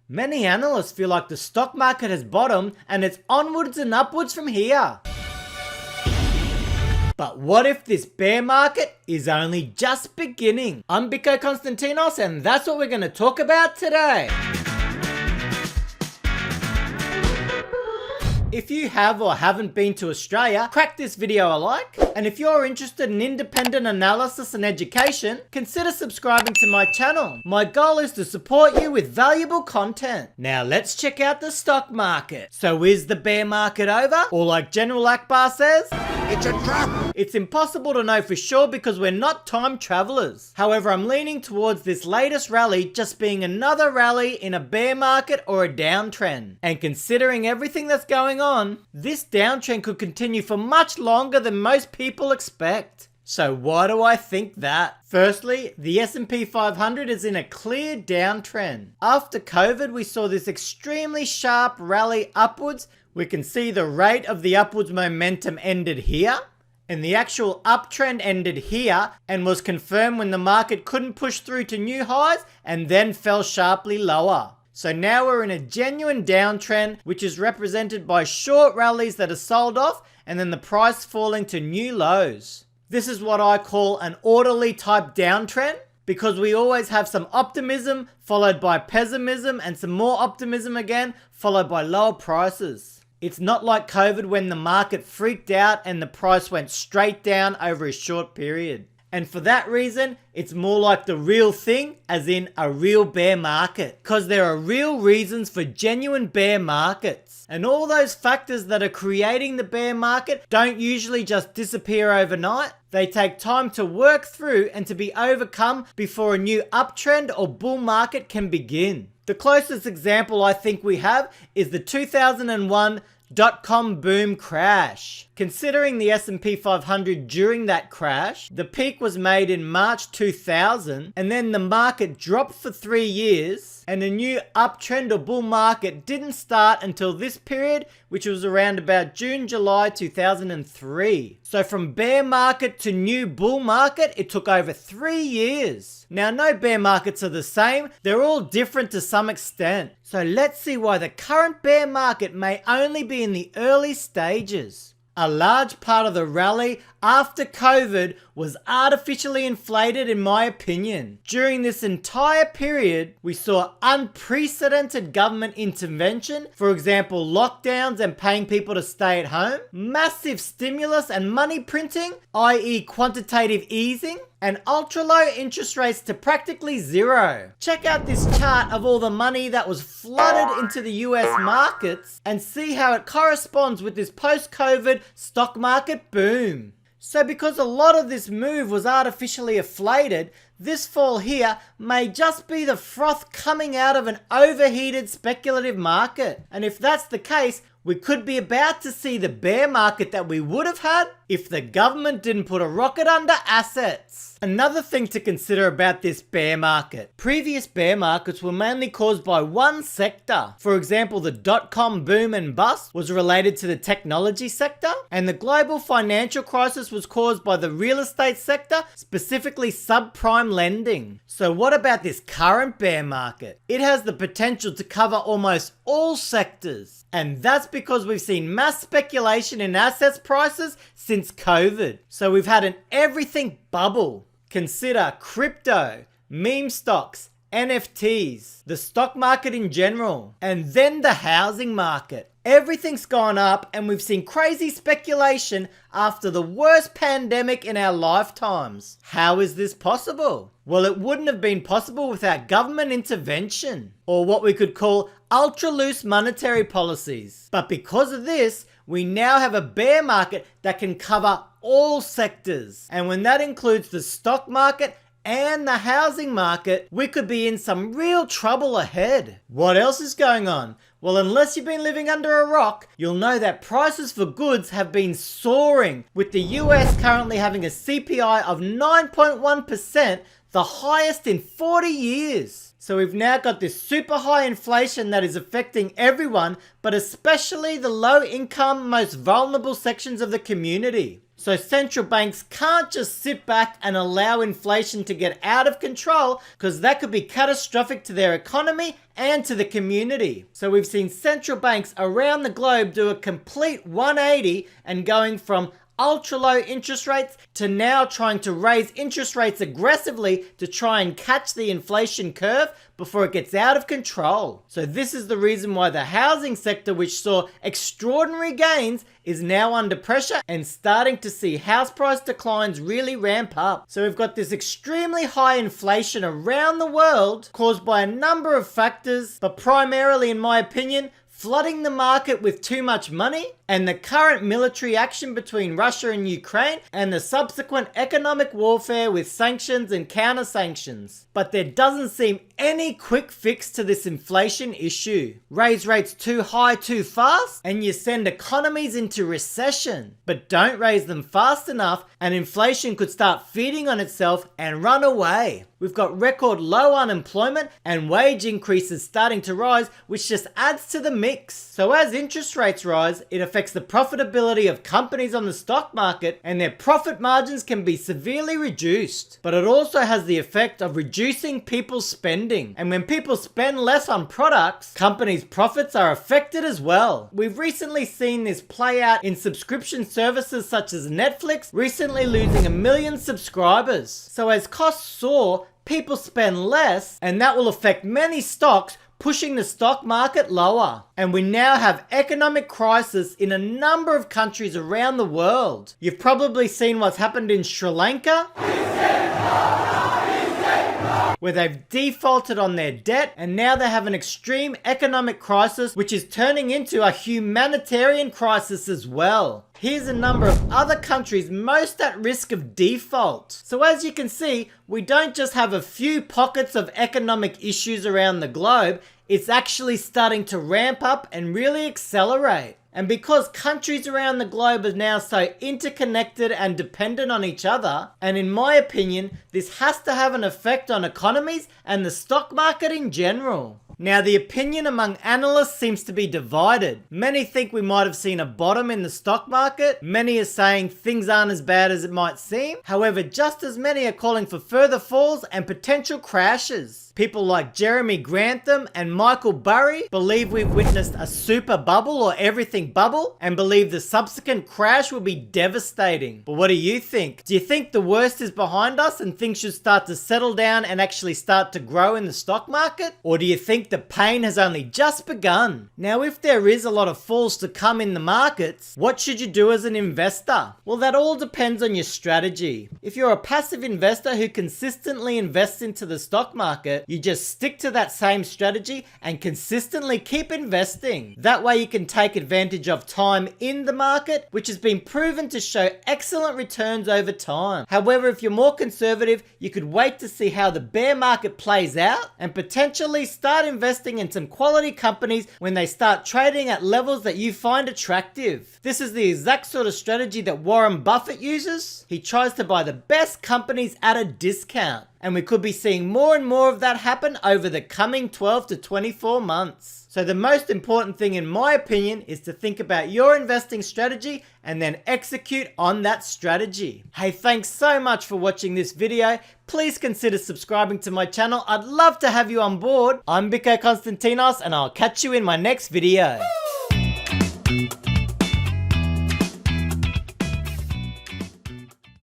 Many analysts feel like the stock market has bottomed and it's onwards and upwards from here. But what if this bear market is only just beginning? I'm Biko Konstantinos and that's what we're going to talk about today. If you have or haven't been to Australia, crack this video a like. And if you're interested in independent analysis and education, consider subscribing to my channel. My goal is to support you with valuable content. Now let's check out the stock market. So is the bear market over? Or like General Akbar says, it's a trap! It's impossible to know for sure because we're not time travelers. However, I'm leaning towards this latest rally just being another rally in a bear market or a downtrend. And considering everything that's going on, this downtrend could continue for much longer than most people expect. So why do I think that? Firstly, the S&P 500 is in a clear downtrend. After COVID, we saw this extremely sharp rally upwards. We can see the rate of the upwards momentum ended here, and the actual uptrend ended here and was confirmed when the market couldn't push through to new highs and then fell sharply lower. So now we're in a genuine downtrend, which is represented by short rallies that are sold off and then the price falling to new lows. This is what I call an orderly type downtrend, because we always have some optimism followed by pessimism and some more optimism again followed by lower prices. It's not like COVID when the market freaked out and the price went straight down over a short period. And for that reason, it's more like the real thing, as in a real bear market. Because there are real reasons for genuine bear markets. And all those factors that are creating the bear market don't usually just disappear overnight. They take time to work through and to be overcome before a new uptrend or bull market can begin. The closest example I think we have is the 2001 dot-com boom crash. Considering the S&P 500 during that crash, the peak was made in March 2000 and then the market dropped for 3 years and a new uptrend or bull market didn't start until this period, which was around about June, July 2003. So from bear market to new bull market, it took over 3 years. Now, no bear markets are the same. They're all different to some extent. So let's see why the current bear market may only be in the early stages. A large part of the rally after COVID was artificially inflated in my opinion. During this entire period, we saw unprecedented government intervention, for example lockdowns and paying people to stay at home, massive stimulus and money printing, i.e. quantitative easing, and ultra low interest rates to practically zero. Check out this chart of all the money that was flooded into the US markets and see how it corresponds with this post-COVID stock market boom. So because a lot of this move was artificially inflated, this fall here may just be the froth coming out of an overheated speculative market. And if that's the case, we could be about to see the bear market that we would have had if the government didn't put a rocket under assets. Another thing to consider about this bear market. Previous bear markets were mainly caused by one sector. For example, the dot-com boom and bust was related to the technology sector, and the global financial crisis was caused by the real estate sector, specifically subprime lending. So what about this current bear market? It has the potential to cover almost all sectors. And that's because we've seen mass speculation in assets prices since COVID. So we've had an everything bubble. Consider crypto, meme stocks, NFTs, the stock market in general, and then the housing market. Everything's gone up and we've seen crazy speculation after the worst pandemic in our lifetimes. How is this possible? Well, it wouldn't have been possible without government intervention, or what we could call ultra loose monetary policies. But because of this, we now have a bear market that can cover all sectors. And when that includes the stock market and the housing market, we could be in some real trouble ahead. What else is going on? Well, unless you've been living under a rock, you'll know that prices for goods have been soaring, with the US currently having a CPI of 9.1%, the highest in 40 years. So we've now got this super high inflation that is affecting everyone, but especially the low income, most vulnerable sections of the community. So central banks can't just sit back and allow inflation to get out of control, because that could be catastrophic to their economy and to the community. So we've seen central banks around the globe do a complete 180 and going from ultra low interest rates to now trying to raise interest rates aggressively to try and catch the inflation curve before it gets out of control. So this is the reason why the housing sector, which saw extraordinary gains, is now under pressure and starting to see house price declines really ramp up. So we've got this extremely high inflation around the world caused by a number of factors, but primarily, in my opinion, flooding the market with too much money, and the current military action between Russia and Ukraine, and the subsequent economic warfare with sanctions and counter-sanctions. But there doesn't seem any quick fix to this inflation issue. Raise rates too high too fast, and you send economies into recession. But don't raise them fast enough, and inflation could start feeding on itself and run away. We've got record low unemployment and wage increases starting to rise, which just adds to the mix. So as interest rates rise, it affects the profitability of companies on the stock market, and their profit margins can be severely reduced. But it also has the effect of reducing people's spending. And when people spend less on products, companies' profits are affected as well. We've recently seen this play out in subscription services such as Netflix, recently losing 1 million subscribers. So as costs soar, people spend less, and that will affect many stocks, pushing the stock market lower. And we now have economic crisis in a number of countries around the world. You've probably seen what's happened in Sri Lanka, where they've defaulted on their debt, and now they have an extreme economic crisis, which is turning into a humanitarian crisis as well. Here's a number of other countries most at risk of default. So as you can see, we don't just have a few pockets of economic issues around the globe, it's actually starting to ramp up and really accelerate. And because countries around the globe are now so interconnected and dependent on each other, and in my opinion, this has to have an effect on economies and the stock market in general. Now, the opinion among analysts seems to be divided. Many think we might have seen a bottom in the stock market. Many are saying things aren't as bad as it might seem. However, just as many are calling for further falls and potential crashes. People like Jeremy Grantham and Michael Burry believe we've witnessed a super bubble or everything bubble, and believe the subsequent crash will be devastating. But what do you think? Do you think the worst is behind us and things should start to settle down and actually start to grow in the stock market? Or do you think the pain has only just begun? Now, if there is a lot of falls to come in the markets, what should you do as an investor? Well, that all depends on your strategy. If you're a passive investor who consistently invests into the stock market, you just stick to that same strategy and consistently keep investing. That way you can take advantage of time in the market, which has been proven to show excellent returns over time. However, if you're more conservative, you could wait to see how the bear market plays out and potentially start investing in some quality companies when they start trading at levels that you find attractive. This is the exact sort of strategy that Warren Buffett uses. He tries to buy the best companies at a discount. And we could be seeing more and more of that happen over the coming 12 to 24 months. So the most important thing, in my opinion, is to think about your investing strategy and then execute on that strategy. Hey, thanks so much for watching this video. Please consider subscribing to my channel. I'd love to have you on board. I'm Biko Konstantinos, and I'll catch you in my next video.